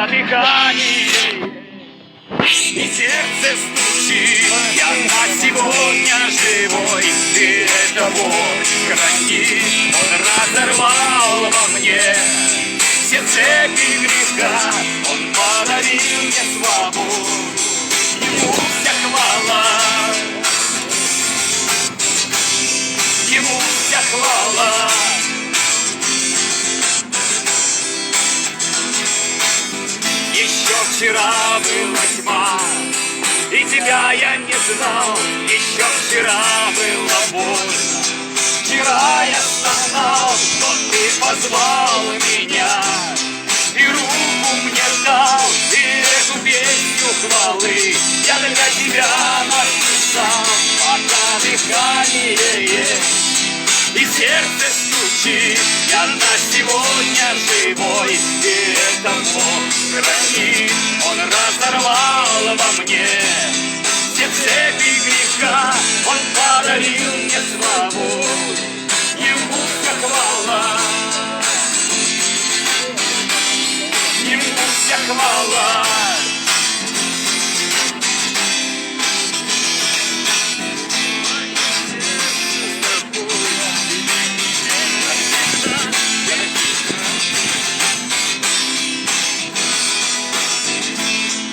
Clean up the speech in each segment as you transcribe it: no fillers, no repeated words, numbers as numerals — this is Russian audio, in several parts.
дыхании, и сердце стучит. Я на сегодня живой, и это Бог хранит. Он разорвал во мне все цепи греха, Он подарил мне свободу, Ему вся хвала, Ему вся хвала. Еще вчера была тьма, и тебя я не знал. Еще вчера было больно, вчера я стонал, но ты позвал меня и руку мне дал, и эту песню хвалы я для тебя написал. Пока дыхание есть и сердце стучит, я на сегодня живой, и это Бог хранит. Он разорвал во мне все цепи греха, Он подарил мне свободу, Ему вся хвала, Ему вся хвала.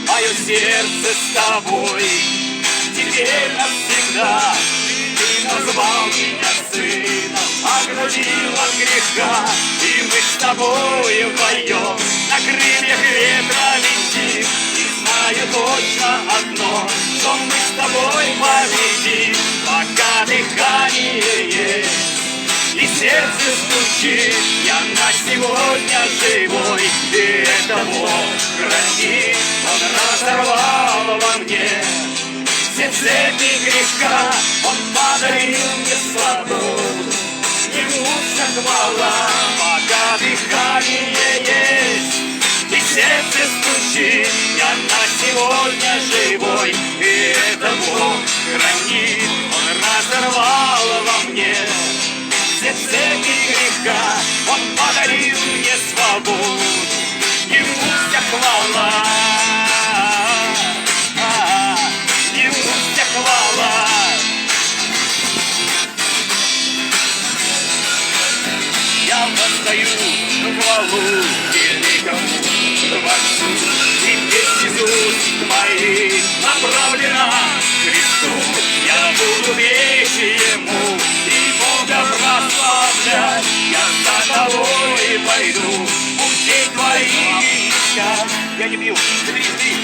Мое сердце с тобой теперь навсегда. Ты назвал меня сыном, оградил от греха, и мы с тобой вдвоем на крыльях ветра летим. И знаю точно одно, что мы с тобой победим. Пока дыхание есть и сердце стучит, я на сегодня живой, и это Бог хранит. Он разорвал во мне все цепи греха, Он подарил мне свободу, Ему вся хвала. Пока дыхание есть и сердце стучит, я на сегодня живой, и это Бог хранит. Он разорвал во мне все цепи греха, Он подарил мне свободу, Ему вся хвала, Ему вся хвала. Я воздаю хвалу великому Творцу, и весь из уст моих направлена к Христу. Я буду вещи Ему и Бога прославлять. Я за тобой пойду, пути твои искать. Я не пью, забери,